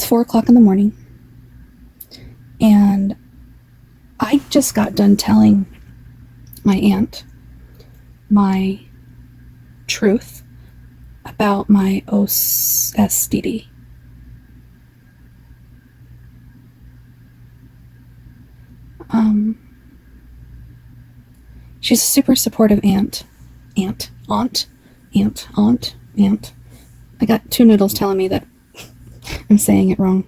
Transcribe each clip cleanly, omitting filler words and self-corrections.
It's 4 o'clock in the morning, and I just got done telling my aunt my truth about my OSDD. She's a super supportive aunt. I got 2 noodles telling me that I'm saying it wrong.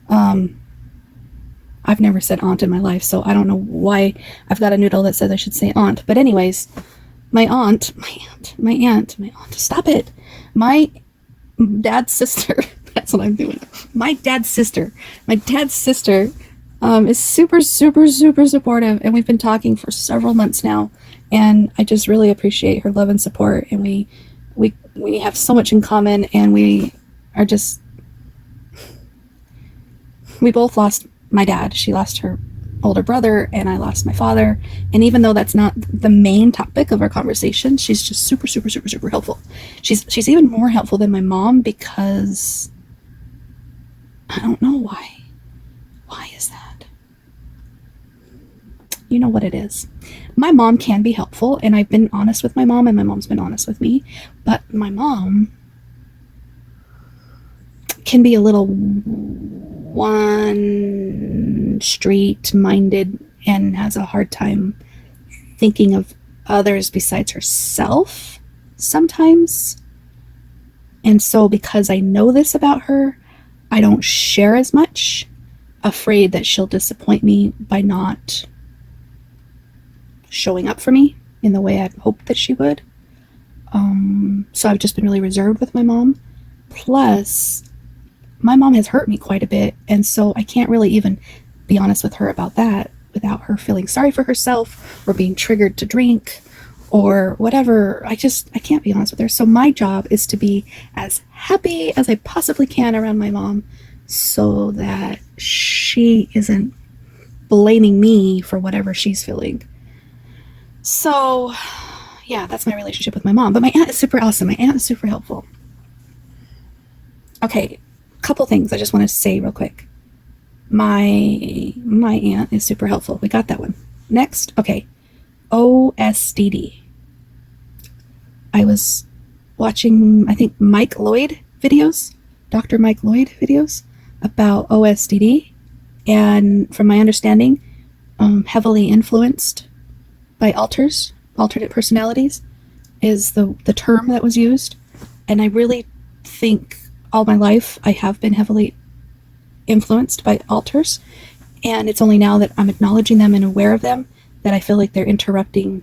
I've never said aunt in my life, so I don't know why I've got a noodle that says I should say aunt. But anyways, my aunt, stop it. My dad's sister, that's what I'm doing. My dad's sister is super supportive, and we've been talking for several months now, and I just really appreciate her love and support, and we have so much in common, and we both lost my dad. She lost her older brother, and I lost my father, and even though that's not the main topic of our conversation, she's just super helpful. She's even more helpful than my mom, because I don't know why is that. You know what it is. My mom can be helpful, and I've been honest with my mom, and my mom's been honest with me, but my mom can be a little one street minded and has a hard time thinking of others besides herself sometimes. And so because I know this about her, I don't share as much, afraid that she'll disappoint me by not showing up for me in the way I'd hoped that she would. So I've just been really reserved with my mom. Plus, my mom has hurt me quite a bit, and so I can't really even be honest with her about that without her feeling sorry for herself or being triggered to drink or whatever. I can't be honest with her. So my job is to be as happy as I possibly can around my mom so that she isn't blaming me for whatever she's feeling. So yeah, that's my relationship with my mom. But my aunt is super awesome. My aunt is super helpful. Okay, couple things I just want to say real quick. My aunt is super helpful. We got that one. Next, okay, OSDD. I was watching, I think, Mike Lloyd videos, Dr. Mike Lloyd videos about OSDD, and from my understanding, heavily influenced by alternate personalities is the term that was used. And I really think all my life I have been heavily influenced by alters, and it's only now that I'm acknowledging them and aware of them that I feel like they're interrupting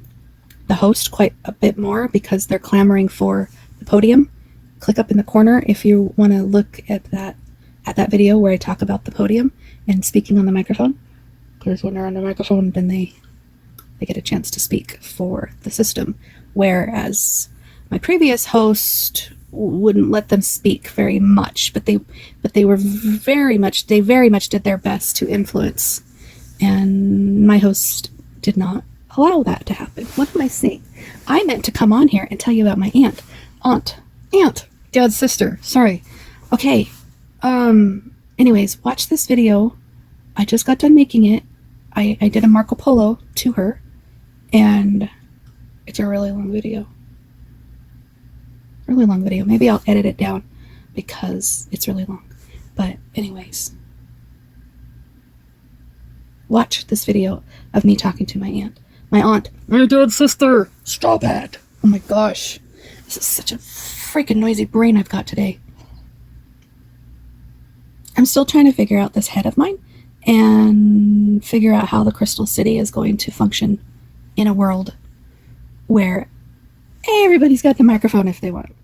the host quite a bit more because they're clamoring for the podium. Click up in the corner if you want to look at that video where I talk about the podium and speaking on the microphone, because when they're on the microphone then they get a chance to speak for the system, whereas my previous host wouldn't let them speak very much, but they very much did their best to influence, and my host did not allow that to happen. What am I saying? I meant to come on here and tell you about my aunt, dad's sister. Sorry. Okay. Anyways, watch this video. I just got done making it. I did a Marco Polo to her, and it's a really long video. Maybe I'll edit it down because it's really long. But anyways, watch this video of me talking to my aunt. My dad's sister. Stop it. Oh my gosh. This is such a freaking noisy brain I've got today. I'm still trying to figure out this head of mine and figure out how the Crystal City is going to function in a world where everybody's got the microphone if they want.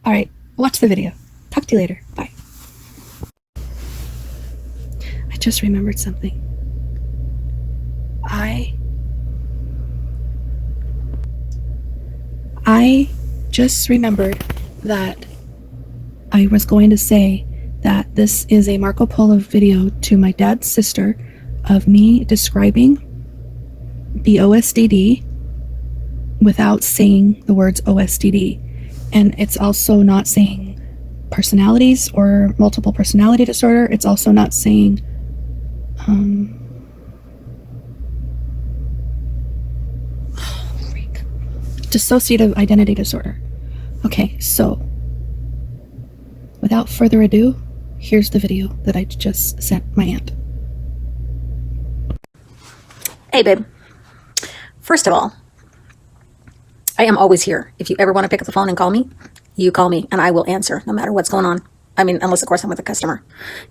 All right, watch the video. Talk to you later. Bye. I just remembered something. I just remembered that I was going to say that this is a Marco Polo video to my dad's sister of me describing the OSDD without saying the words OSDD. And it's also not saying personalities or multiple personality disorder. It's also not saying dissociative identity disorder. Okay, so without further ado, here's the video that I just sent my aunt. Hey babe, first of all, I am always here. If you ever want to pick up the phone and call me, you call me and I will answer no matter what's going on. I mean, unless of course I'm with a customer.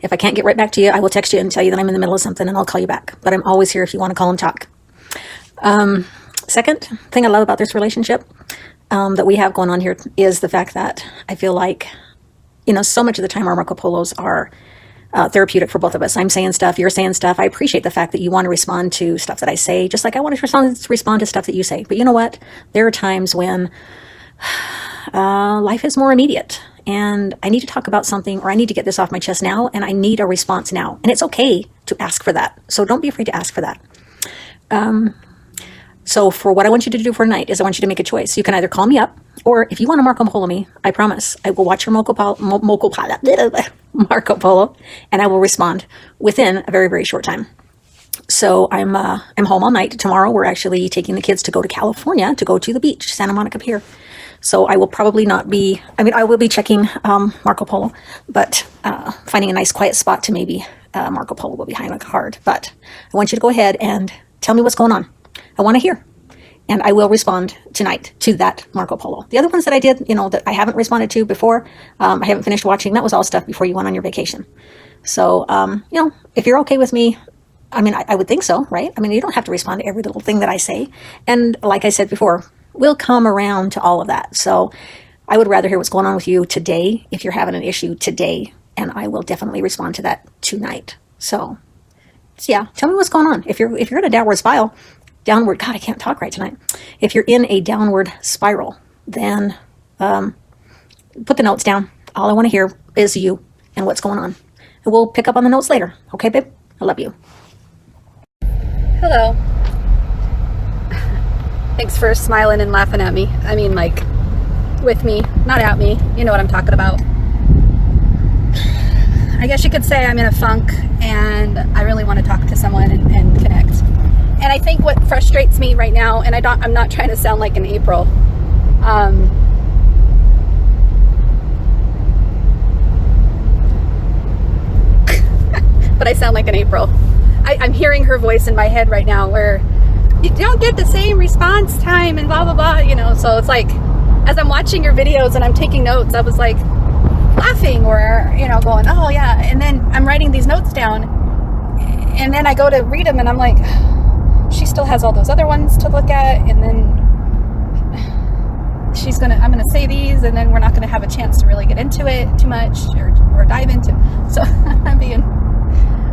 If I can't get right back to you, I will text you and tell you that I'm in the middle of something and I'll call you back. But I'm always here if you want to call and talk. Second thing I love about this relationship that we have going on here is the fact that I feel like, you know, so much of the time our Marco Polos are therapeutic for both of us. I'm saying stuff, you're saying stuff. I appreciate the fact that you want to respond to stuff that I say, just like I want to respond to stuff that you say. But you know what? There are times when life is more immediate and I need to talk about something, or I need to get this off my chest now, and I need a response now. And it's okay to ask for that. So don't be afraid to ask for that. So for what I want you to do for tonight is I want you to make a choice. You can either call me up, or if you want to Marco Polo me, I promise I will watch your Marco Polo, and I will respond within a very, very short time. So I'm home all night. Tomorrow we're actually taking the kids to go to California to go to the beach, Santa Monica Pier. So I will probably not be, I will be checking Marco Polo, but finding a nice quiet spot to maybe Marco Polo will be behind hard. But I want you to go ahead and tell me what's going on. I want to hear. And I will respond tonight to that Marco Polo. The other ones that I did, you know, that I haven't responded to before, I haven't finished watching, that was all stuff before you went on your vacation. So, you know, if you're okay with me, I mean, I would think so, right? I mean, you don't have to respond to every little thing that I say. And like I said before, we'll come around to all of that. So I would rather hear what's going on with you today if you're having an issue today. And I will definitely respond to that tonight. So yeah, tell me what's going on. If you're in a downward spiral, God, I can't talk right tonight. If you're in a downward spiral, then put the notes down. All I want to hear is you and what's going on. And we'll pick up on the notes later. Okay, babe? I love you. Hello. Thanks for smiling and laughing at me. I mean, like, with me, not at me. You know what I'm talking about. I guess you could say I'm in a funk and I really want to talk to someone and connect. And I think what frustrates me right now, and I'm not trying to sound like an April, but I sound like an April. I'm hearing her voice in my head right now where you don't get the same response time and blah, blah, blah, you know. So it's like, as I'm watching your videos and I'm taking notes, I was like laughing or, you know, going, oh yeah. And then I'm writing these notes down and then I go to read them and I'm like, she still has all those other ones to look at, and then I'm gonna say these, and then we're not gonna have a chance to really get into it too much or dive into. So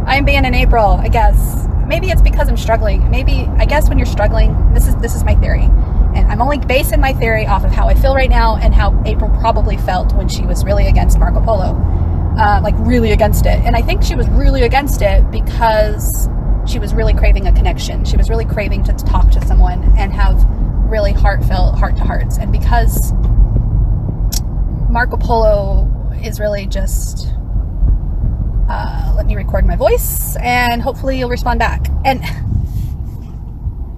I'm being in April, I guess. Maybe it's because I'm struggling. Maybe, I guess when you're struggling, this is my theory, and I'm only basing my theory off of how I feel right now and how April probably felt when she was really against Marco Polo, like really against it. And I think she was really against it because she was really craving a connection. She was really craving to talk to someone and have really heartfelt heart-to-hearts. And because Marco Polo is really just, let me record my voice and hopefully you'll respond back. And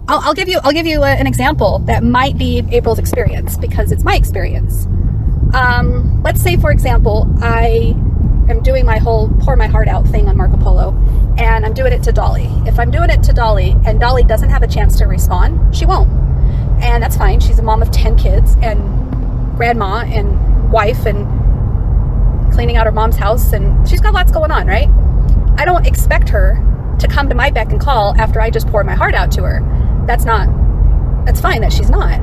I'll give you an example that might be April's experience because it's my experience. Let's say, for example, I am doing my whole pour my heart out thing on Marco Polo, and I'm doing it to Dolly. If I'm doing it to Dolly and Dolly doesn't have a chance to respond, she won't. And that's fine. She's a mom of 10 kids and grandma and wife and cleaning out her mom's house, and she's got lots going on, right? I don't expect her to come to my beck and call after I just pour my heart out to her. That's fine that she's not.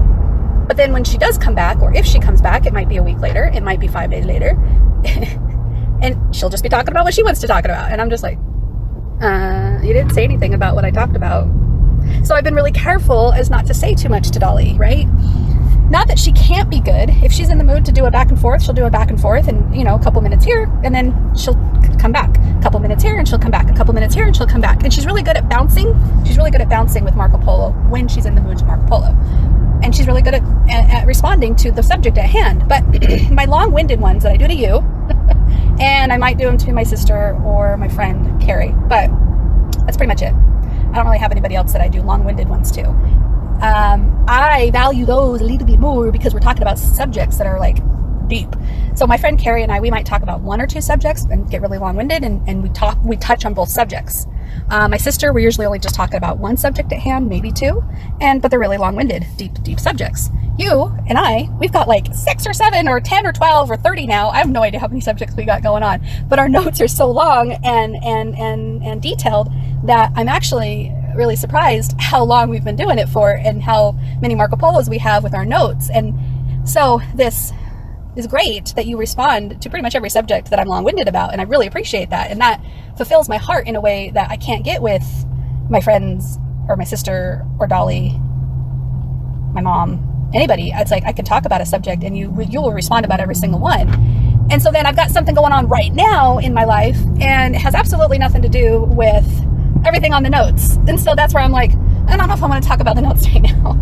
But then when she does come back, or if she comes back, it might be a week later, it might be 5 days later, and she'll just be talking about what she wants to talk about. And I'm just like, you didn't say anything about what I talked about. So I've been really careful as not to say too much to Dolly, right? Not that she can't be good. If she's in the mood to do a back and forth, she'll do a back and forth, and, you know, a couple minutes here, and then she'll come back. A couple minutes here, and she'll come back. A couple minutes here, and she'll come back. And she's really good at bouncing. She's really good at bouncing with Marco Polo when she's in the mood to Marco Polo. And she's really good at responding to the subject at hand. But my long-winded ones that I do to you, and I might do them to my sister or my friend Carrie, but that's pretty much it. I don't really have anybody else that I do long-winded ones to. I value those a little bit more because we're talking about subjects that are like deep. So my friend Carrie and I, we might talk about one or two subjects and get really long-winded, and we touch on both subjects. My sister, we're usually only just talking about one subject at hand, maybe two, but they're really long-winded, deep subjects. You and I, we've got like 6 or 7 or 10 or 12 or 30 now. I have no idea how many subjects we got going on, but our notes are so long and detailed that I'm actually really surprised how long we've been doing it for and how many Marco Polos we have with our notes. And so this is great that you respond to pretty much every subject that I'm long-winded about, and I really appreciate that, and that fulfills my heart in a way that I can't get with my friends or my sister or Dolly, my mom, anybody. It's like I can talk about a subject and you will respond about every single one. And so then I've got something going on right now in my life, and it has absolutely nothing to do with everything on the notes. And so that's where I'm like, I don't know if I want to talk about the notes right now.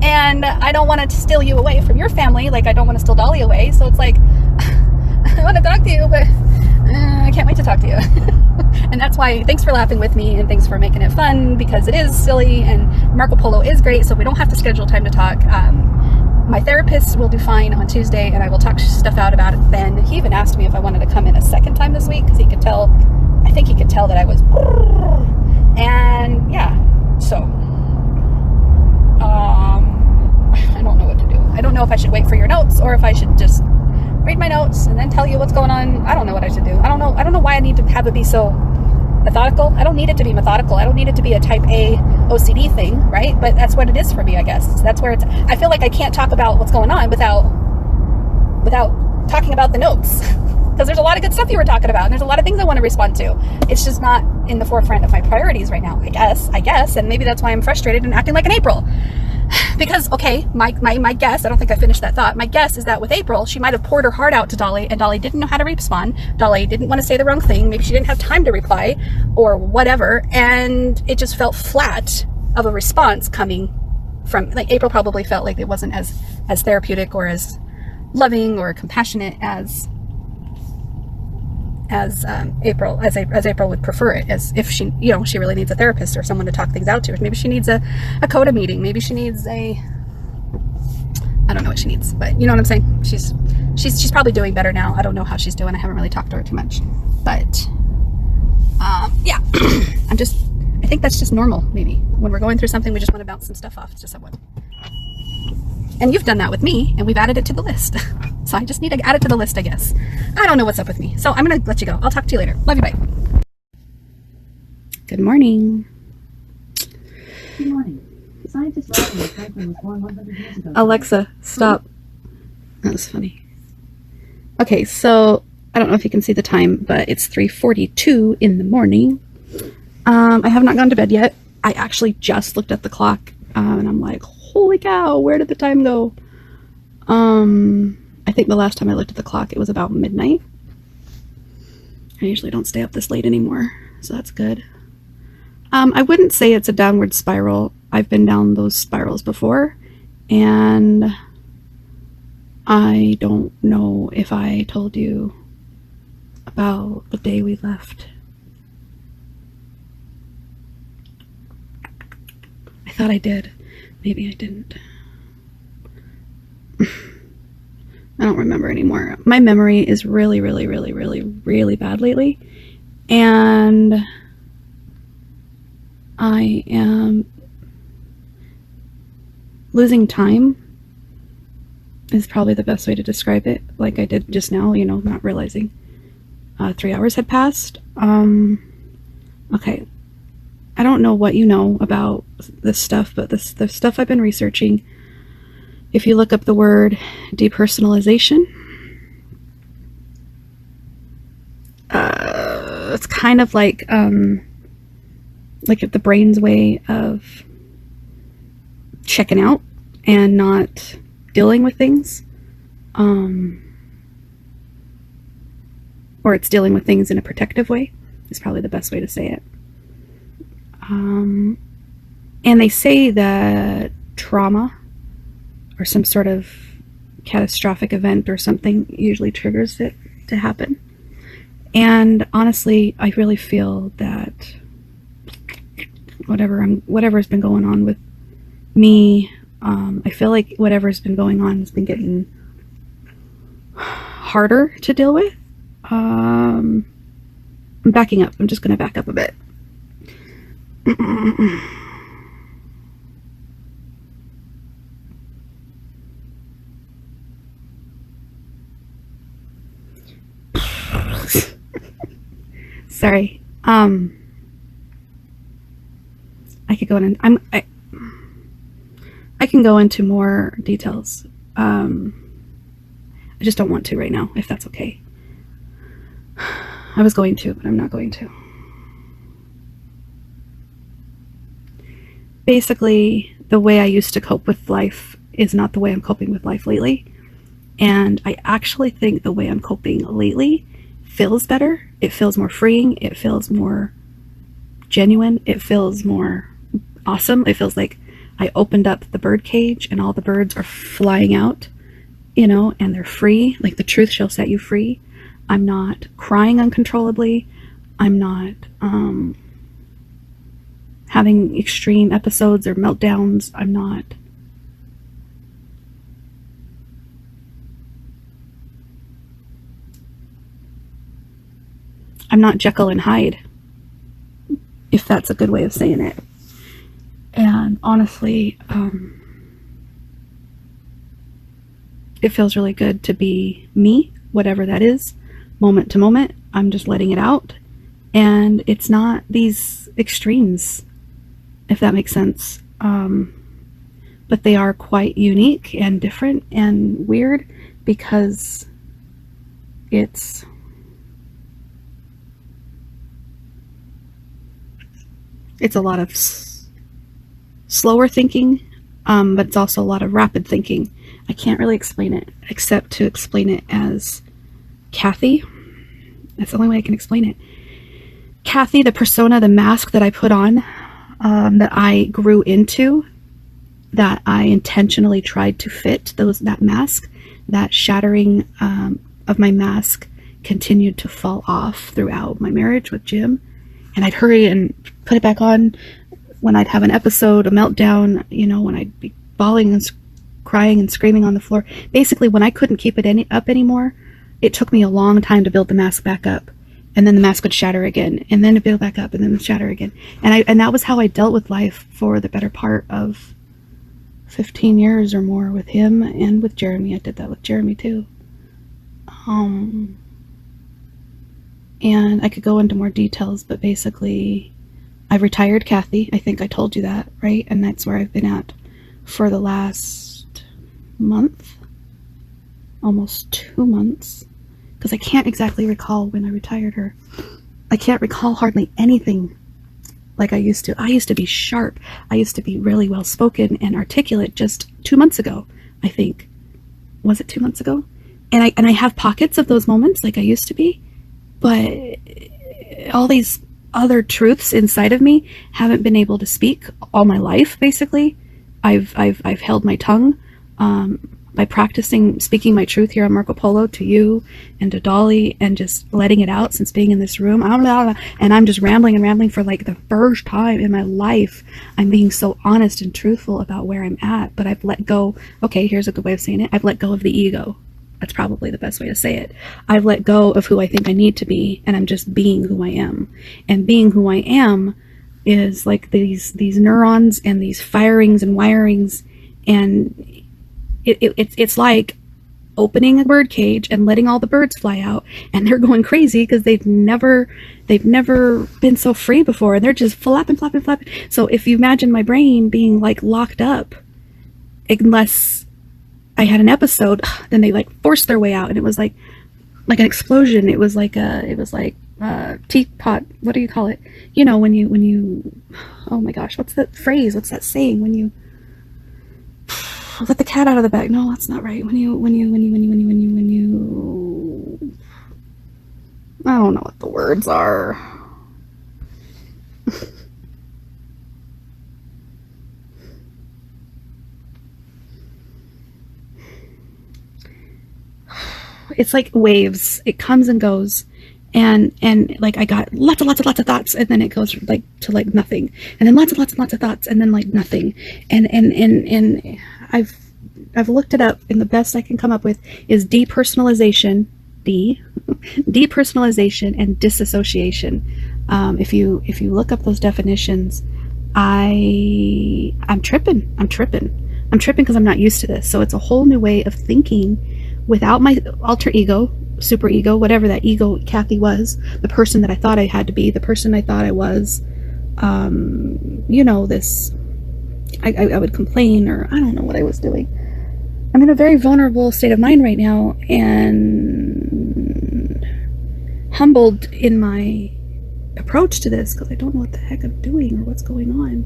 And I don't want to steal you away from your family. Like, I don't want to steal Dolly away. So it's like, I want to talk to you, but I can't wait to talk to you. And that's why, thanks for laughing with me, and thanks for making it fun, because it is silly, and Marco Polo is great, so we don't have to schedule time to talk. My therapist will do fine on Tuesday, and I will talk stuff out about it then. He even asked me if I wanted to come in a second time this week, because he could tell, I think he could tell that I was, and yeah, so I don't know what to do. I don't know if I should wait for your notes or if I should just read my notes and then tell you what's going on. I don't know what I should do. I don't know why I need to have it be so methodical. I don't need it to be methodical. I don't need it to be a type A OCD thing, right? But that's what it is for me, I guess. That's where it's, I feel like I can't talk about what's going on without talking about the notes. Because there's a lot of good stuff you were talking about, and there's a lot of things I want to respond to. It's just not in the forefront of my priorities right now, I guess, and maybe that's why I'm frustrated and acting like an April. Because, okay, my guess, I don't think I finished that thought, my guess is that with April, she might have poured her heart out to Dolly, and Dolly didn't know how to respond. Dolly didn't want to say the wrong thing. Maybe she didn't have time to reply, or whatever, and it just felt flat of a response coming from, like, April probably felt like it wasn't as therapeutic or as loving or compassionate as April would prefer it, as if she, she really needs a therapist or someone to talk things out to. Maybe she needs a CODA meeting. Maybe she needs I don't know what she needs, but you know what I'm saying? She's probably doing better now. I don't know how she's doing. I haven't really talked to her too much, but yeah, I think that's just normal. Maybe when we're going through something, we just want to bounce some stuff off to someone. And you've done that with me, and we've added it to the list. So I just need to add it to the list, I guess. I don't know what's up with me. So I'm going to let you go. I'll talk to you later. Love you, bye. Good morning. Good morning. Scientists reckon that Franklin was born 100 years ago. Alexa, stop. That was funny. Okay, so I don't know if you can see the time, but it's 3:42 in the morning. I have not gone to bed yet. I actually just looked at the clock, and I'm like, holy cow, where did the time go? I think the last time I looked at the clock, it was about midnight. I usually don't stay up this late anymore, so that's good. I wouldn't say it's a downward spiral. I've been down those spirals before, and I don't know if I told you about the day we left. I thought I did. Maybe I didn't. I don't remember anymore. My memory is really, really, really, really, really bad lately. And I am losing time is probably the best way to describe it. Like I did just now, not realizing 3 hours had passed. Okay. I don't know what you know about this stuff, but the stuff I've been researching, if you look up the word depersonalization, it's kind of like the brain's way of checking out and not dealing with things, or it's dealing with things in a protective way is probably the best way to say it. And they say that trauma or some sort of catastrophic event or something usually triggers it to happen. And honestly, I really feel that whatever's been going on with me, I feel like whatever's been going on has been getting harder to deal with. I'm backing up. I'm just going to back up a bit. Sorry. I could go in and I can go into more details. I just don't want to right now, if that's okay. I was going to, but I'm not going to. Basically, the way I used to cope with life is not the way I'm coping with life lately. And I actually think the way I'm coping lately feels better. It feels more freeing. It feels more genuine. It feels more awesome. It feels like I opened up the bird cage and all the birds are flying out, you know, and they're free. Like, the truth shall set you free. I'm not crying uncontrollably. I'm not having extreme episodes or meltdowns. I'm not Jekyll and Hyde, if that's a good way of saying it. And honestly, it feels really good to be me, whatever that is, moment to moment. I'm just letting it out. And it's not these extremes, if that makes sense. But they are quite unique and different and weird, because it's a lot of slower thinking, but it's also a lot of rapid thinking. I can't really explain it except to explain it as Kathy. That's the only way I can explain it. Kathy, the persona, the mask that I put on, that I grew into, that I intentionally tried to fit that mask, that shattering of my mask continued to fall off throughout my marriage with Jim. And I'd hurry and put it back on when I'd have an episode, a meltdown, you know, when I'd be bawling and crying and screaming on the floor. Basically, when I couldn't keep it up anymore, it took me a long time to build the mask back up. And then the mask would shatter again, and then it build back up, and then shatter again. And that was how I dealt with life for the better part of 15 years or more with him and with Jeremy. I did that with Jeremy too. And I could go into more details, but basically, I've retired Kathy. I think I told you that, right? And that's where I've been at for the last month, almost 2 months, because I can't exactly recall when I retired her. I can't recall hardly anything like I used to. I used to be sharp. I used to be really well spoken and articulate just 2 months ago, I think. Was it 2 months ago? And I have pockets of those moments like I used to be, but all these other truths inside of me haven't been able to speak all my life. Basically, I've held my tongue by practicing speaking my truth here on Marco Polo to you and to Dolly, and just letting it out since being in this room. And I'm just rambling and rambling for like the first time in my life. I'm being so honest and truthful about where I'm at, but I've let go. Okay, here's a good way of saying it. I've let go of the ego. That's probably the best way to say it. I've let go of who I think I need to be, and I'm just being who I am. And being who I am is like these neurons and these firings and wirings, and it's like opening a bird cage and letting all the birds fly out, and they're going crazy because they've never been so free before, and they're just flapping. So if you imagine my brain being like locked up, unless I had an episode, then they like forced their way out, and it was like an explosion. It was like a teapot. What do you call it? You know, when you, oh my gosh, what's that phrase? What's that saying? When you let the cat out of the bag. No, that's not right. When you, I don't know what the words are. it's like waves. It comes and goes. And like I got lots of thoughts, and then it goes like to like nothing, and then lots of thoughts, and then like nothing. And I've looked it up, and the best I can come up with is depersonalization, depersonalization and disassociation. If you look up those definitions, I'm tripping because I'm not used to this. So it's a whole new way of thinking without my alter ego, super ego, whatever that ego Kathy was, the person that I thought I had to be, the person I thought I was. This, I would complain, or I don't know what I was doing. I'm in a very vulnerable state of mind right now, and humbled in my approach to this, because I don't know what the heck I'm doing or what's going on.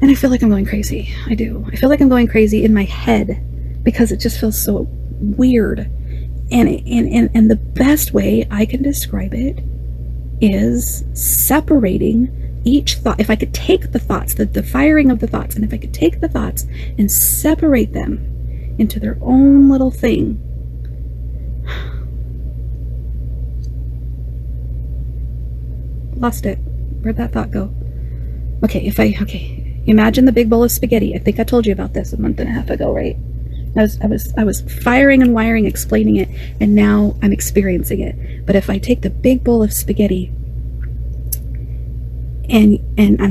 And I feel like I'm going crazy. I do. I feel like I'm going crazy in my head, because it just feels so weird. And the best way I can describe it is separating each thought. If I could take the thoughts, the firing of the thoughts, and if I could take the thoughts and separate them into their own little thing. Lost it. Where'd that thought go? Okay, imagine the big bowl of spaghetti. I think I told you about this a month and a half ago, right? I was firing and wiring, explaining it, and now I'm experiencing it. But if I take the big bowl of spaghetti, and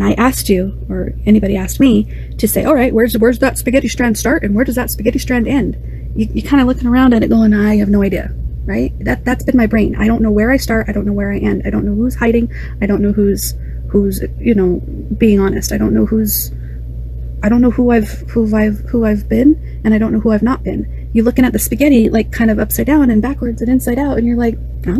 I asked you, or anybody asked me, to say, all right, where's that spaghetti strand start, and where does that spaghetti strand end? You kind of looking around at it going, I have no idea, right? That's been my brain. I don't know where I start. I don't know where I end. I don't know who's hiding. I don't know who's being honest. I don't know who I've been, and I don't know who I've not been. You're looking at the spaghetti like kind of upside down and backwards and inside out, and you're like, I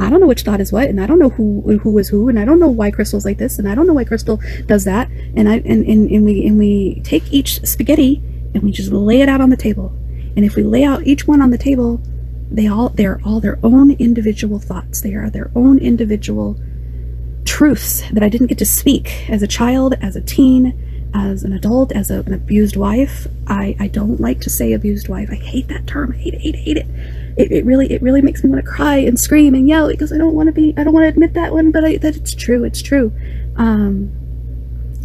don't know which thought is what, and I don't know who is who, and I don't know why Crystal's like this, and I don't know why Crystal does that, and we take each spaghetti and we just lay it out on the table. And if we lay out each one on the table, they're all their own individual thoughts. They are their own individual truths that I didn't get to speak as a child, as a teen, as an adult, as an abused wife. I don't like to say abused wife. I hate that term. I hate it. It really makes me want to cry and scream and yell, because I don't want to admit that one, but that it's true. It's true.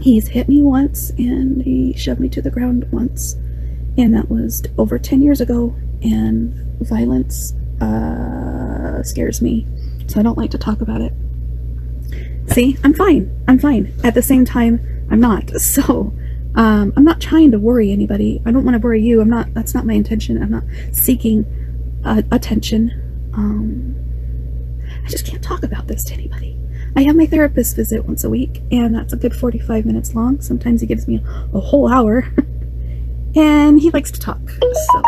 He's hit me once, and he shoved me to the ground once, and that was over 10 years ago, and violence scares me, so I don't like to talk about it. See, I'm fine. At the same time, I'm not. So, I'm not trying to worry anybody. I don't want to worry you. That's not my intention. I'm not seeking attention. I just can't talk about this to anybody. I have my therapist visit once a week, and that's a good 45 minutes long. Sometimes he gives me a whole hour, and he likes to talk. So,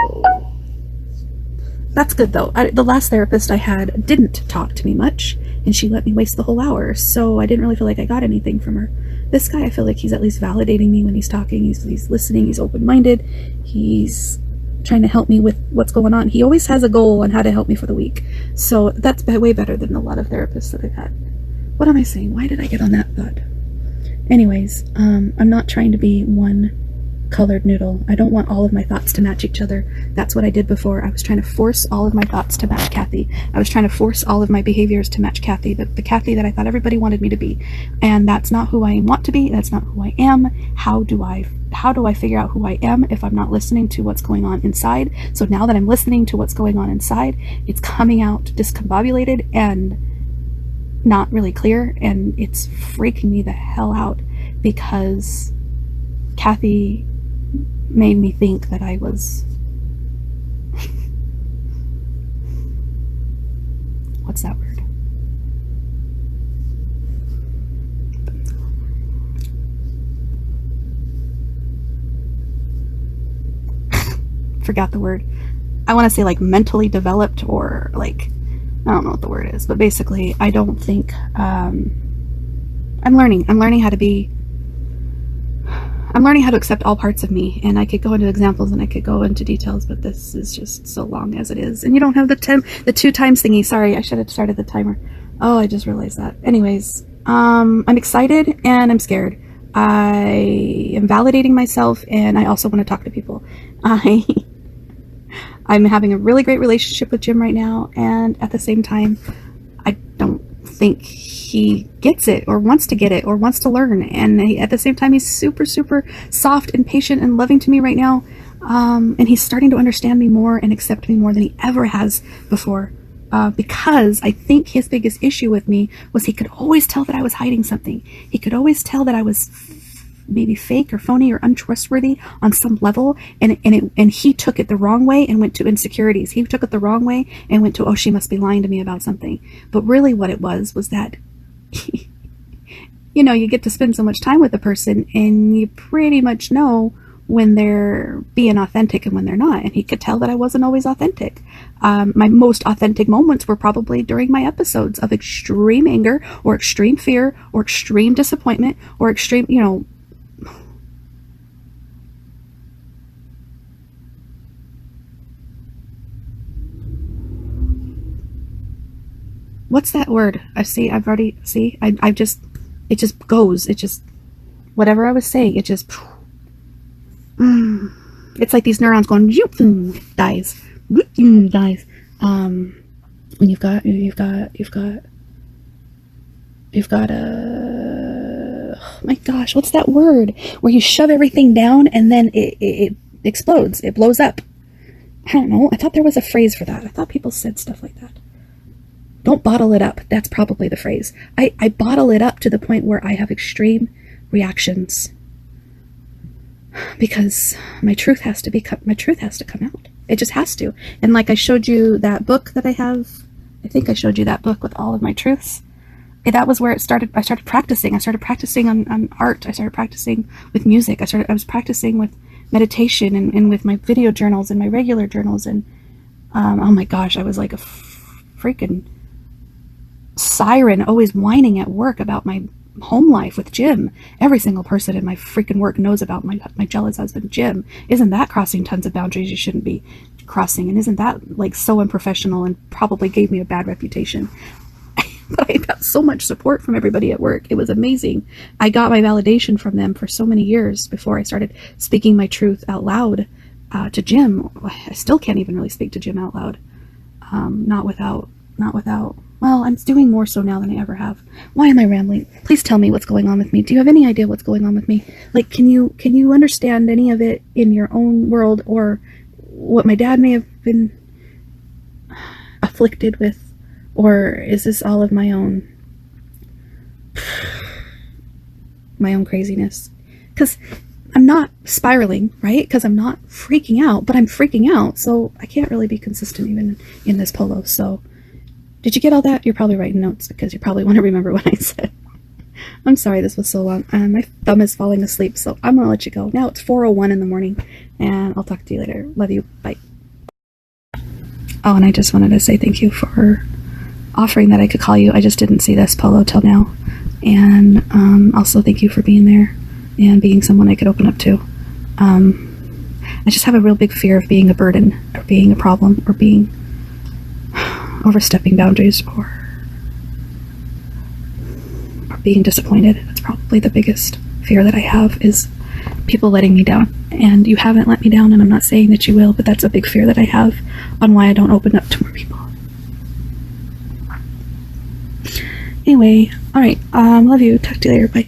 that's good though. The last therapist I had didn't talk to me much, and she let me waste the whole hour, so I didn't really feel like I got anything from her. This guy, I feel like he's at least validating me when he's talking. He's listening. He's open-minded. He's trying to help me with what's going on. He always has a goal on how to help me for the week. So that's way better than a lot of therapists that I've had. What am I saying? Why did I get on that thought? Anyways, I'm not trying to be one colored noodle. I don't want all of my thoughts to match each other. That's what I did before. I was trying to force all of my thoughts to match Kathy. I was trying to force all of my behaviors to match Kathy, the Kathy that I thought everybody wanted me to be. And that's not who I want to be. That's not who I am. How do I figure out who I am if I'm not listening to what's going on inside? So now that I'm listening to what's going on inside, it's coming out discombobulated and not really clear, and it's freaking me the hell out, because Kathy made me think that I was what's that word? Forgot the word. I want to say like mentally developed, or like, I don't know what the word is, but basically I don't think I'm learning how to accept all parts of me, and I could go into examples and I could go into details, but this is just so long as it is, and you don't have the 2 times thingy. Sorry, I should have started the timer. Oh, I just realized that. Anyways, I'm excited and I'm scared. I am validating myself, and I also want to talk to people. I'm having a really great relationship with Jim right now, and at the same time, I don't think he gets it or wants to get it or wants to learn. And at the same time, he's super, super soft and patient and loving to me right now. And he's starting to understand me more and accept me more than he ever has before. Because I think his biggest issue with me was he could always tell that I was hiding something. He could always tell that I was maybe fake or phony or untrustworthy on some level, and he took it the wrong way and went to insecurities. He took it the wrong way and went to, oh, she must be lying to me about something. But really what it was that you know, you get to spend so much time with a person and you pretty much know when they're being authentic and when they're not. And he could tell that I wasn't always authentic. My most authentic moments were probably during my episodes of extreme anger or extreme fear or extreme disappointment or extreme, you know, what's that word? It just goes. It just, whatever I was saying, it just, it's like these neurons going, dies. When you've got oh my gosh, what's that word? Where you shove everything down and then it explodes. It blows up. I don't know. I thought there was a phrase for that. I thought people said stuff like that. Don't bottle it up. That's probably the phrase. I bottle it up to the point where I have extreme reactions because my truth has to come out. It just has to. And like I showed you that book that I have, I think I showed you that book with all of my truths. That was where it started. I started practicing. I started practicing on art. I started practicing with music. I was practicing with meditation and with my video journals and my regular journals. And oh my gosh, I was like a freaking siren, always whining at work about my home life with Jim. Every single person in my freaking work knows about my jealous husband, Jim. Isn't that crossing tons of boundaries you shouldn't be crossing? And isn't that like so unprofessional and probably gave me a bad reputation? But I got so much support from everybody at work. It was amazing. I got my validation from them for so many years before I started speaking my truth out loud to Jim. I still can't even really speak to Jim out loud. Not without, well, I'm doing more so now than I ever have. Why am I rambling? Please tell me what's going on with me. Do you have any idea what's going on with me? Like, can you understand any of it in your own world, or what my dad may have been afflicted with? Or is this all of my own craziness? Because I'm not spiraling, right? Because I'm not freaking out, but I'm freaking out. So I can't really be consistent even in this polo. So did you get all that? You're probably writing notes because you probably want to remember what I said. I'm sorry this was so long. My thumb is falling asleep, so I'm going to let you go. Now it's 4:01 in the morning, and I'll talk to you later. Love you. Bye. Oh, and I just wanted to say thank you for offering that I could call you. I just didn't see this polo till now. And also thank you for being there and being someone I could open up to. I just have a real big fear of being a burden or being a problem or being overstepping boundaries or being disappointed. That's probably the biggest fear that I have, is people letting me down. And you haven't let me down, and I'm not saying that you will, but that's a big fear that I have on why I don't open up to more people. Anyway, alright, love you. Talk to you later. Bye.